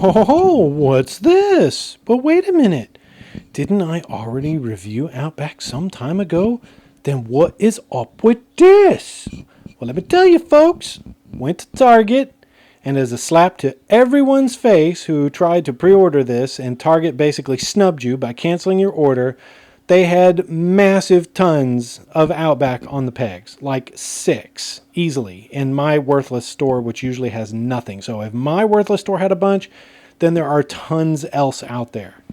Oh, what's this? But wait a minute. Didn't I already review Outback some time ago? Then what is up with this? Well, let me tell you, folks. Went to Target, and as a slap to everyone's face who tried to pre-order this, and Target basically snubbed you by canceling your order, they had massive tons of Outback on the pegs, like 6 easily, in my worthless store, which usually has nothing. So if my worthless store had a bunch, then there are tons else out there.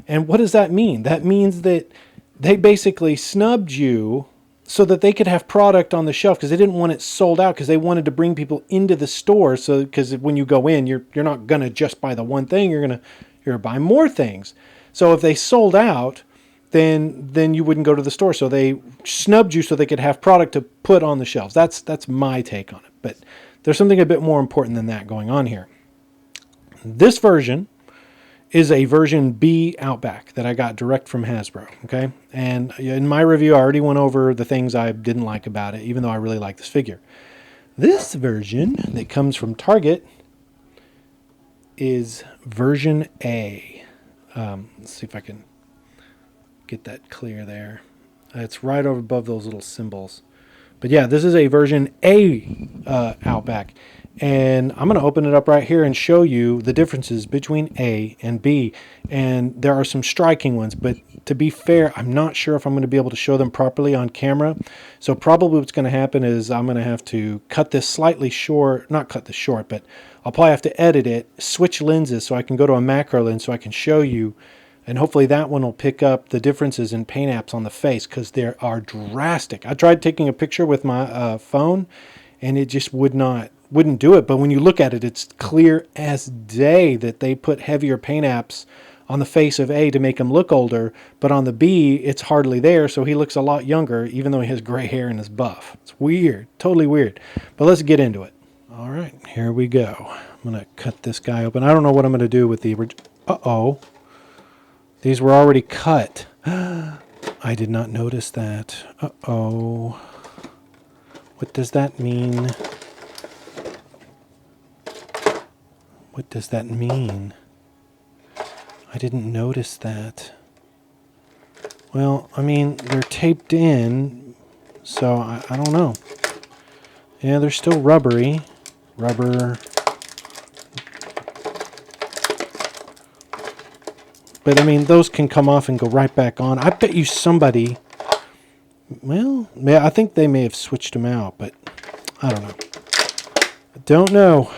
And what does that mean? That means that they basically snubbed you so that they could have product on the shelf, because they didn't want it sold out, because they wanted to bring people into the store. So because when you go in, you're not going to just buy the one thing, you're going to buy more things. So if they sold out, then you wouldn't go to the store. So they snubbed you so they could have product to put on the shelves. That's my take on it. But there's something a bit more important than that going on here. This version is a version B Outback that I got direct from Hasbro. Okay, and in my review, I already went over the things I didn't like about it, even though I really like this figure. This version that comes from Target is version A. Let's see if I can get that clear there. It's right over above those little symbols. But yeah, this is a version A Outback. And I'm going to open it up right here and show you the differences between A and B. And there are some striking ones, but to be fair, I'm not sure if I'm going to be able to show them properly on camera. So probably what's going to happen is I'm going to have to cut this slightly short, not cut this short, but I'll probably have to edit it, switch lenses so I can go to a macro lens so I can show you. And hopefully that one will pick up the differences in paint apps on the face, because they are drastic. I tried taking a picture with my phone and it just wouldn't do it. But when you look at it, it's clear as day that they put heavier paint apps on the face of A to make him look older. But on the B, it's hardly there. So he looks a lot younger, even though he has gray hair and is buff. It's weird, totally weird. But let's get into it. All right, here we go. I'm going to cut this guy open. I don't know what I'm going to do with the original. Uh-oh. These were already cut. I did not notice that. Uh-oh. What does that mean? What does that mean? I didn't notice that. Well, I mean, they're taped in, so I don't know. Yeah, they're still rubbery. Rubber. But I mean, those can come off and go right back on. I bet you somebody, well, yeah, I think they may have switched them out, but I don't know. I don't know.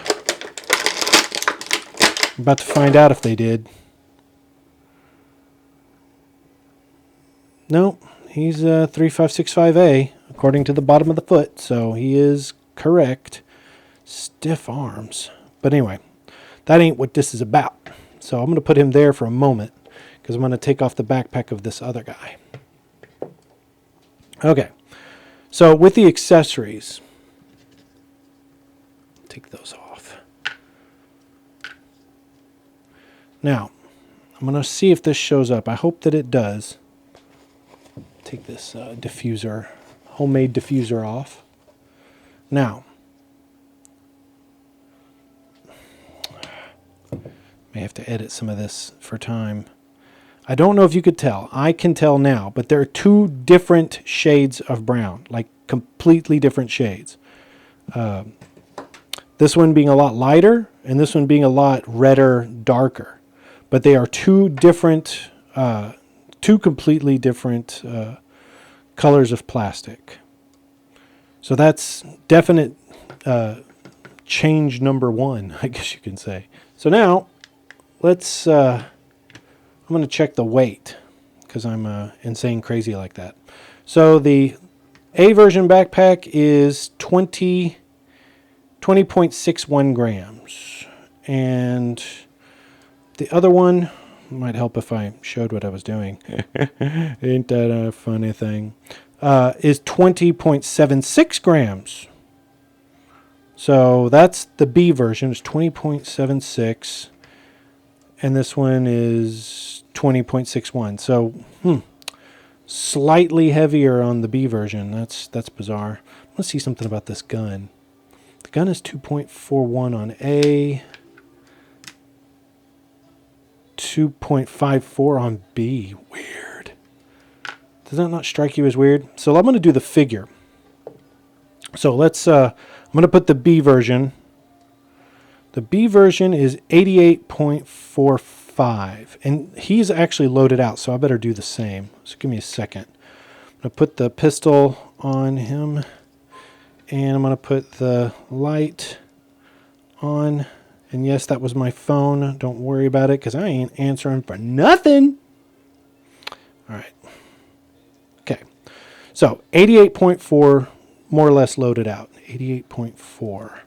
I'm about to find out if they did. No, he's 3565A, according to the bottom of the foot, so he is correct. Stiff arms. But anyway, that ain't what this is about. So I'm going to put him there for a moment, because I'm going to take off the backpack of this other guy. Okay, so with the accessories, take those off. Now, I'm going to see if this shows up. I hope that it does. Take this diffuser, homemade diffuser off. Now, may have to edit some of this for time. I don't know if you could tell. I can tell now, but there are 2 different shades of brown, like completely different shades. This one being a lot lighter, and this one being a lot redder, darker. But they are 2 different, 2 completely different colors of plastic. So that's definite change number 1, I guess you can say. So now, let's, I'm going to check the weight, because I'm insane crazy like that. So the A version backpack is 20.61 grams. And the other one, Might help if I showed what I was doing. Ain't that a funny thing? Is 20.76 grams. So that's the B version. It's 20.76. And this one is 20.61. So, slightly heavier on the B version. That's bizarre. Let's see something about this gun. The gun is 2.41 on A, 2.54 on B. Weird. Does that not strike you as weird? So I'm going to do the figure. So let's, I'm going to put the B version. The B version is 88.45. And he's actually loaded out, so I better do the same. So give me a second. I'm going to put the pistol on him. And I'm going to put the light on. And yes, that was my phone. Don't worry about it because I ain't answering for nothing. All right. Okay. So 88.4, more or less loaded out. 88.4.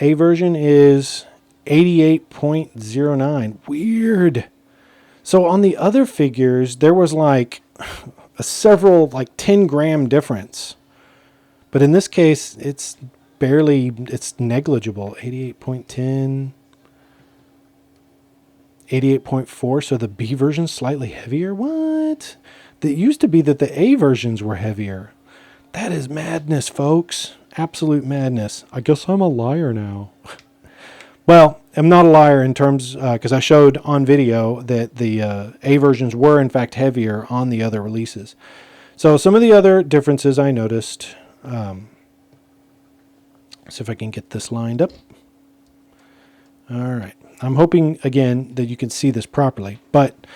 A version is 88.09. Weird. So on the other figures, there was like several, like 10 gram difference. But in this case, it's negligible. 88.10, 88.4. So the B version's slightly heavier. What? It used to be that the A versions were heavier. That is madness, folks. Absolute madness. I guess I'm a liar now. Well, I'm not a liar in terms, because I showed on video that the A versions were in fact heavier on the other releases. So some of the other differences I noticed. See if I can get this lined up. All right. I'm hoping, again, that you can see this properly. But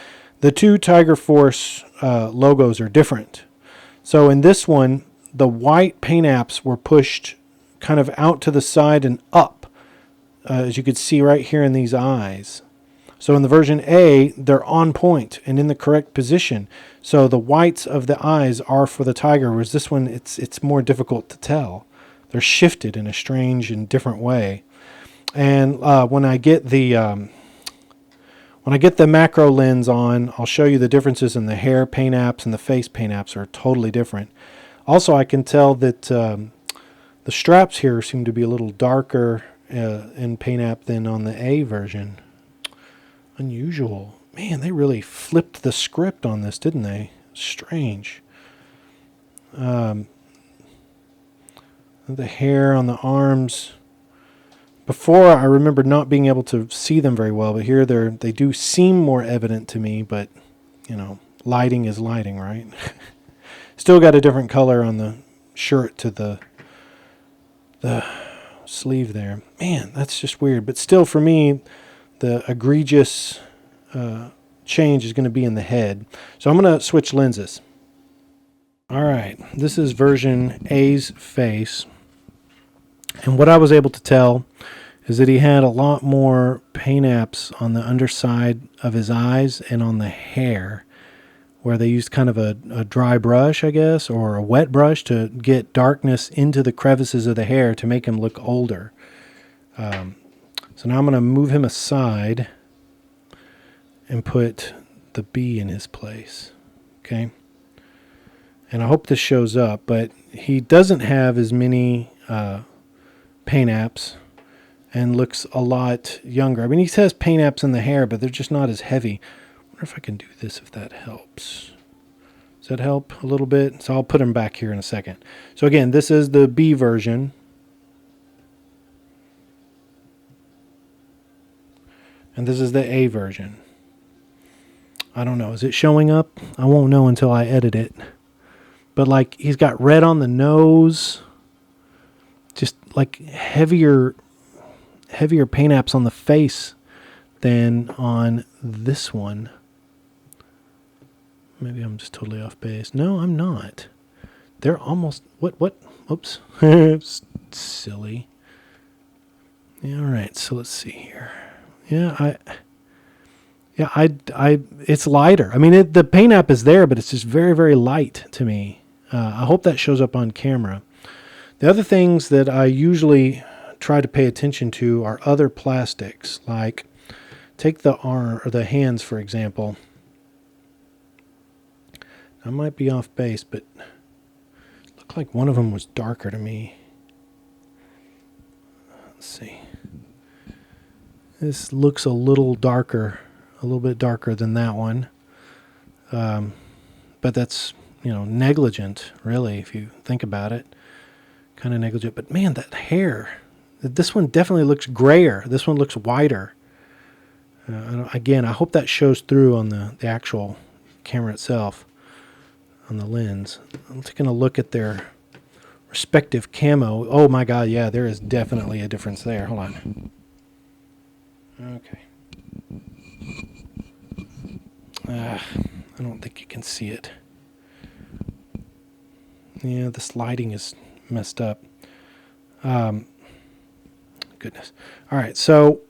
the two Tiger Force logos are different. So in this one, the white paint apps were pushed kind of out to the side and up, as you could see right here in these eyes. So in the version A, they're on point and in the correct position. So the whites of the eyes are for the tiger, whereas this one, it's more difficult to tell. They're shifted in a strange and different way. And when I get the macro lens on, I'll show you the differences in the hair paint apps and the face paint apps are totally different. Also, I can tell that the straps here seem to be a little darker in paint app than on the A version. Unusual. Man, they really flipped the script on this, didn't they? Strange. The hair on the arms. Before, I remember not being able to see them very well, but here they do seem more evident to me, but, you know, lighting is lighting, right? Still got a different color on the shirt to the sleeve there. Man, that's just weird. But still, for me, the egregious change is going to be in the head. So I'm going to switch lenses. All right, this is version A's face. And what I was able to tell is that he had a lot more paint apps on the underside of his eyes and on the hair, where they used kind of a dry brush, I guess, or a wet brush to get darkness into the crevices of the hair to make him look older. So now I'm going to move him aside and put the B in his place. Okay. And I hope this shows up, but he doesn't have as many paint apps and looks a lot younger. I mean, he has paint apps in the hair, but they're just not as heavy. I wonder if I can do this, if that helps. Does that help a little bit? So I'll put him back here in a second. So again, this is the B version. And this is the A version. I don't know. Is it showing up? I won't know until I edit it. But like, he's got red on the nose. Just like heavier paint apps on the face than on this one. Maybe I'm just totally off base. No, I'm not. They're almost, what? Oops. Silly. Yeah, all right. So let's see here. Yeah, it's lighter. I mean, the paint app is there, but it's just very, very light to me. I hope that shows up on camera. The other things that I usually try to pay attention to are other plastics, like take the arm or the hands, for example. I might be off base, but it looked like one of them was darker to me. Let's see. This looks a little darker, a little bit darker than that one. But that's, negligent, really, if you think about it. Kind of negligent. But man, that hair. This one definitely looks grayer. This one looks whiter. Again, I hope that shows through on the actual camera itself, on the lens. I'm taking a look at their respective camo. Oh my God, yeah, there is definitely a difference there. Hold on. Okay. I don't think you can see it. Yeah, this lighting is messed up. Goodness. All right, so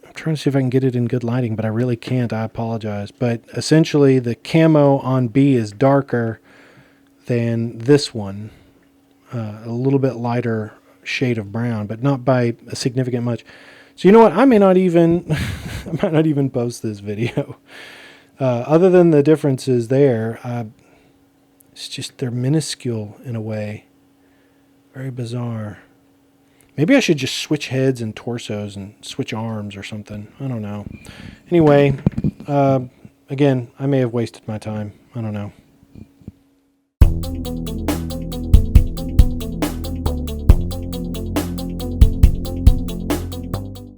I'm trying to see if I can get it in good lighting, but I really can't. I apologize. But essentially, the camo on B is darker than this one. A little bit lighter shade of brown, but not by a significant much. So you know what? I might not even post this video. Other than the differences there, it's just they're minuscule in a way. Very bizarre. Maybe I should just switch heads and torsos and switch arms or something. I don't know. Anyway, again, I may have wasted my time. I don't know.